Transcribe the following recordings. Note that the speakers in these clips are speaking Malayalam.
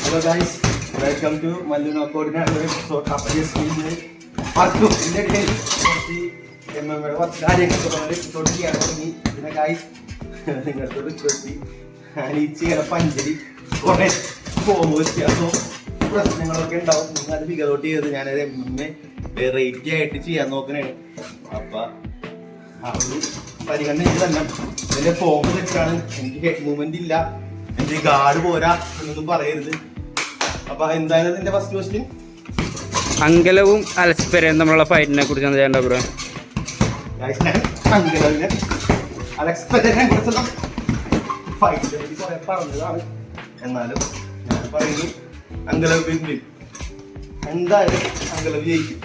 Hello guys, welcome to Mallu Knockoutina episode. അപ്പോൾ ജസ്റ്റ് ഇന്ന് ഇതിൻ്റെ ഇടയിൽ കുറച്ച് MMA കുറച്ച് കാര്യങ്ങളൊക്കെ പറഞ്ഞ എപ്പിസോഡ് ചെയ്യാൻ തുടങ്ങി. പിന്നെ ഗൈസ് നിങ്ങളുടെ റിക്വസ്റ്റ് അനീച്ച് ചിലപ്പോൾ അഞ്ചലി കുറേ ഫോം വ്യത്യാസവും പ്രശ്നങ്ങളൊക്കെ ഉണ്ടാവും. നിങ്ങൾ അത് ഫിഗർ ഔട്ട് ചെയ്തത് ഞാനത് MMA വെറൈറ്റി ആയിട്ട് ചെയ്യാൻ നോക്കണേണ്. അപ്പം ആ ഒരു പരിഗണന തന്നെ ഇതിൻ്റെ ഫോം തെറ്റാണ്. എനിക്ക് ഹെഡ് മൂവ്മെന്റ് ഇല്ല, എന്റെ ഗാർഡ് പോരാ എന്നൊന്നും പറയരുത്. അപ്പൊ എന്തായാലും എന്റെ ഫസ്റ്റ് ക്വസ്റ്റ്യൻ അങ്കലവും അലക്സ്പെരയും തമ്മിലുള്ള ഫൈറ്റിനെ കുറിച്ച് എന്താ ചെയ്യേണ്ട ബ്രോ? അങ്കലവിനെ അലക്സ്പെരനെ കുറിച്ചുള്ള ഫൈറ്റിനെ പറ്റി കുറെ പറഞ്ഞതാണ്. എന്നാലും ഞാൻ പറയുന്നു അങ്കലവ് വിൻ. എന്തായാലും അങ്കലവ് ജയിക്കും.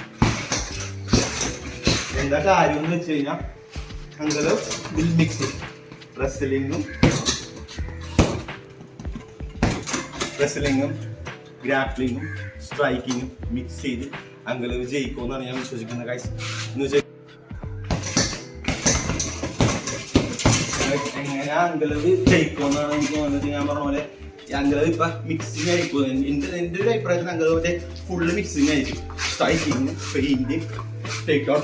എന്താ കാര്യം എന്ന് വെച്ച് കഴിഞ്ഞാൽ അങ്കലവ് വിൽ മിക്സ് റെസ്ലിംഗും ഗ്രാപ്ലിങ്ങും സ്ട്രൈക്കിങ്ങും മിക്സ് ചെയ്ത് അങ്കലവ് ജയിക്കുമെന്നാണ് ഞാൻ വിശ്വസിക്കുന്നത് ഗൈസ്. എന്ന് വെച്ചാൽ എങ്ങനെ അങ്കലവ് ജയിക്കുമെന്നാണ് എനിക്ക് തോന്നുന്നത്. ഞാൻ പറഞ്ഞ പോലെ അങ്കലവ് ഇപ്പൊ മിക്സിങ് ആയിരിക്കും. എൻ്റെ ഒരു അഭിപ്രായത്തിൽ അങ്കലവ് മറ്റേ ഫുള്ള് മിക്സിങ് ആയിരിക്കും. Striking, feint, take down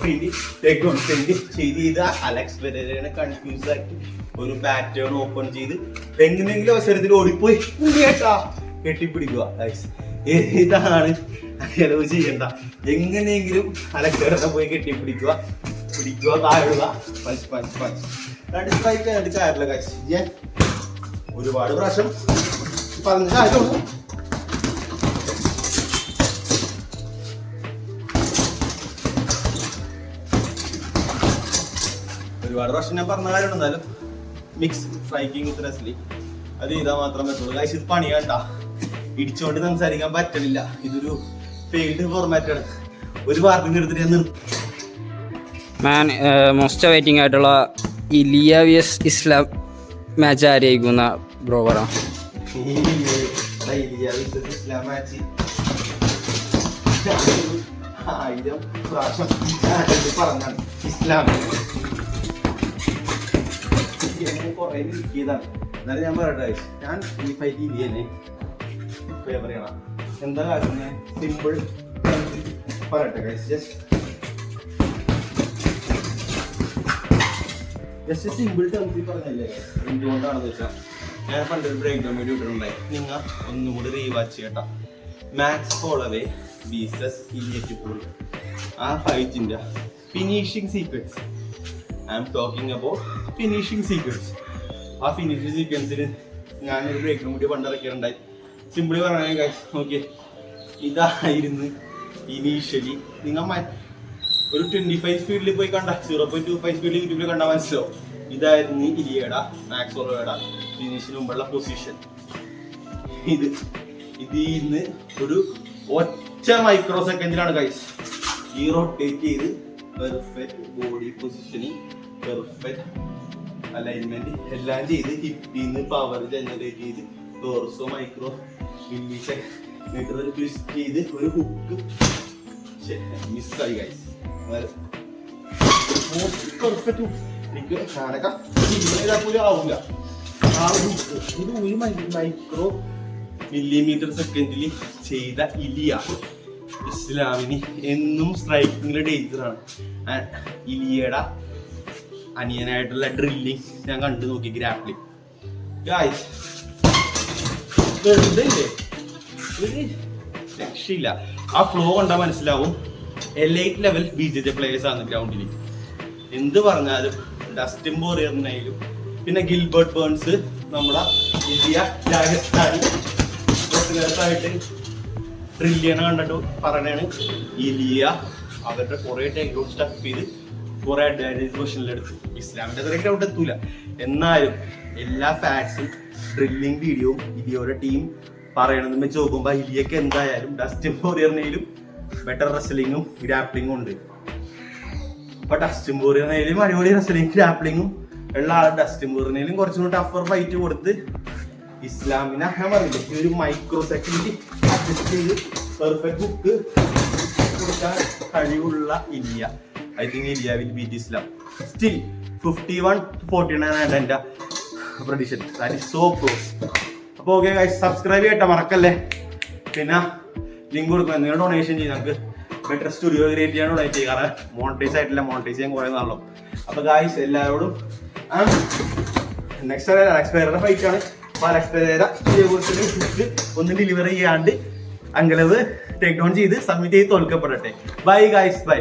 feint ചെയ്ത് അലക്സ് പെരേരനെ കൺഫ്യൂസ് ആക്കി ഒരു പാറ്റേൺ ഓപ്പൺ ചെയ്ത് എങ്ങനെയെങ്കിലും അവസരത്തിൽ ഓടിപ്പോയി കേട്ടാ കെട്ടിപ്പിടിക്കുക. ഇതാണ് അങ്കലവ് ചെയ്യണ്ട. എങ്ങനെയെങ്കിലും അലക്സ് പോയി കെട്ടിപ്പിടിക്കുക, താഴുക, രണ്ട് സ്ട്രൈക്ക് കഴിഞ്ഞിട്ട് കാര്യമില്ല ഗൈസ്. ഞാൻ ഒരുപാട് പ്രാവശ്യം പറഞ്ഞ കാര്യമുള്ളൂ. ഒരുപാട് പ്രാവശ്യം ഞാൻ പറഞ്ഞ കാര്യമുണ്ട്. എന്നാലും മിക്സ് സ്ട്രൈക്കിംഗ് വിത്ത് റെസ്ലിംഗ് അത് ചെയ്താൽ മാത്രമേ പറ്റുള്ളൂ ഗൈസ്. ഇത് പണി വേണ്ട, ഇടിച്ചോണ്ട് സംസാരിക്കാൻ പറ്റണില്ല. ഇതൊരു ഫെയിൽഡ് ഫോർമാറ്റാണ്. ഒരു പാർട്ടിന് എടുത്തിട്ട് ഞാൻ നിർത്തി. മോസ്റ്റ് വെയിറ്റിംഗ് ആയിട്ടുള്ള ഇലിയ vs ഇസ്ലാം മാച്ച് ആരെയായിരിക്കും ബ്രോ പറ? ഇസ്ലാം മാച്ച് 1000 പ്രാവശ്യം പറഞ്ഞാണ് ഇസ്ലാം കുറെ ഇരിക്കിയതാണ്. എന്നാലും ഞാൻ പറയട്ടെ, ഞാൻ ഈ ഫൈറ്റ് ഇലിയനെ ഫേവർ ചെയ്യണം. എന്താ കാര്യം ഞാൻ സിമ്പിൾ പറയട്ടെ ഗൈസ്. ജസ്റ്റ് സിമ്പിൾ ടേംസിൽ പറഞ്ഞല്ലേ. എന്തുകൊണ്ടാണെന്ന് വെച്ചാൽ ഞാൻ പണ്ടൊരു ബ്രേക്ക് ഡൗൺ വീഡിയോ ഇട്ടിട്ടുണ്ടായി. നിങ്ങൾ ഒന്നുകൂടി റീവാച്ച് ചെയ്യട്ടാ. Max Holloway versus Ilia Topuria. ആ ഫൈറ്റിന്റെ finishing sequence, I am talking about finishing sequence. ആ ഫിനിഷിംഗ് സീക്വൻസിൽ ഞാനൊരു ബ്രേക്ക് ഡൗൺ വീഡിയോ പണ്ടിറക്കിയിട്ടുണ്ടായി. സിമ്പിളി പറഞ്ഞാൽ ഗൈസ് നോക്കിയേ, ഇതായിരുന്നു ഇനീഷ്യലി. നിങ്ങൾ ഒരു 25 സ്പീഡിൽ പോയി കണ്ട 0.25 സ്പീഡിൽ യൂട്യൂബിൽ കണ്ടാൽ മനസ്സിലാവും. ഇതായിരുന്നു ഇലിയയുടെ മാക്സ് ഹോളോയുടെ ഫിനിഷിന് മുമ്പുള്ള പൊസിഷൻ. ഇതിന്ന് ഒരു ഒറ്റ മൈക്രോ സെക്കൻഡിലാണ് ഗൈസ് ഈ റൊട്ടേറ്റ് ചെയ്ത് perfect body positioning, perfect alignment എല്ലാം ചെയ്ത് ഹിപ്പിന്ന് പവർ ജനറേറ്റ് ചെയ്ത് torso micro milli second twist ചെയ്ത് ഒരു ഹുക്ക് മിസ്സായി ഗൈസ്. പെർഫെക്റ്റ് എനിക്ക് ഞാനൊക്കെ പോലും ആവില്ല. ആ ഒരു ഹുക്ക് ഇത് ഒരു മൈക്രോ മില്ലിമീറ്റർ സെക്കൻഡിൽ ചെയ്ത ഇലിയ ഇസ്ലാമിന് എന്നും സ്ട്രൈക്കിങ്ങിലെ ഡേഞ്ചറാണ്. ഇലിയയുടെ അനിയനായിട്ടുള്ള ഡ്രില്ലിങ് ഞാൻ കണ്ടു നോക്കി, ഗ്രാപ്ലിംഗ് ഗൈസ് വെറുതെ ഒരു രക്ഷയില്ല. ആ ഫ്ലോ കണ്ടാൽ മനസ്സിലാവും എലൈറ്റ് ലെവൽ BJJ പ്ലേയേഴ്സ് ആണ് ഗ്രൗണ്ടിൽ. എന്ത് പറഞ്ഞാലും ഡസ്റ്റിൻ പോറിയറിനായാലും പിന്നെ ഗിൽബർട്ട് ബേൺസ് നമ്മുടെ ഇന്ത്യ രാജസ്ഥാനി ആയിട്ട് ട്രില്യനെ കണ്ടിട്ട് പറയണാണ് ഇലിയ അവരുടെ കുറെ ടേക്ക് ഔട്ട് സ്റ്റഫ് ചെയ്ത് കുറെ അഡ്വാൻറ്റേജ് പൊസിഷനിലെടുത്തു. ഇസ്ലാമിന്റെ അത്ര ഗ്രൗണ്ട് എത്തൂല. എന്നാലും എല്ലാ ഫാക്ട്സും ഡ്രില്ലിംഗ് വീഡിയോയും ഇലിയോയുടെ ടീം പറയണമെന്ന് വെച്ച് നോക്കുമ്പോൾ ഇലിയക്ക് എന്തായാലും ഡസ്റ്റിൻ പോറിയറിനേലും ബെറ്റർ റെസ്ലിംഗും ഗ്രാപ്ലിംഗും ഉണ്ട്. അപ്പൊ ഡസ്റ്റിൻ പോറിയറിനേലും അടിപൊളി റെസ്ലിംഗ് ഗ്രാപ്ലിംഗും ഉള്ള ആൾ ഡസ്റ്റിൻ പോറിയറിനേലും കുറച്ചും കൂടി ടഫർ ഫൈറ്റ് കൊടുത്ത് ഇസ്ലാമിനെ ഞാൻ പറഞ്ഞില്ലേ ഈ ഒരു മൈക്രോ സെക്കൻഡ് അഡ്ജസ്റ്റ് ചെയ്ത് പെർഫെക്റ്റ് ഹുക്ക് കൊടുക്കാൻ കഴിവുള്ള Ilia. I think Ilia will beat Islam. Still 51-49 ആണ് എൻ്റെ prediction. That is so close. അപ്പോൾ ഓക്കെ ഗൈസ്, സബ്സ്ക്രൈബ് ചെയ്യട്ടെ മറക്കല്ലേ. പിന്നെ ലിങ്ക് കൊടുക്കുക, നിങ്ങൾ ഡൊണേഷൻ ചെയ്യും, നമുക്ക് ബെറ്റർ സ്റ്റുഡിയോ ക്രിയേറ്റ് ചെയ്യാൻ ഡൊണേറ്റ് ചെയ്യുക. കാരണം മോണിറ്റൈസ് ആയിട്ടില്ല, മോണിറ്റൈസ് ചെയ്യാൻ കുറേ നാളോ. അപ്പോൾ ഗായ്സ് എല്ലാവരോടും നെക്സ്റ്റ് ഫൈറ്റ് ആണ്. അപ്പോൾ ഒന്ന് ഡെലിവറി ചെയ്യാണ്ട് അങ്കലവ് ടേക്ക് ഡൗൺ ചെയ്ത് സബ്മിറ്റ് ചെയ്ത് തോൽക്കപ്പെടട്ടെ. Bye guys, by.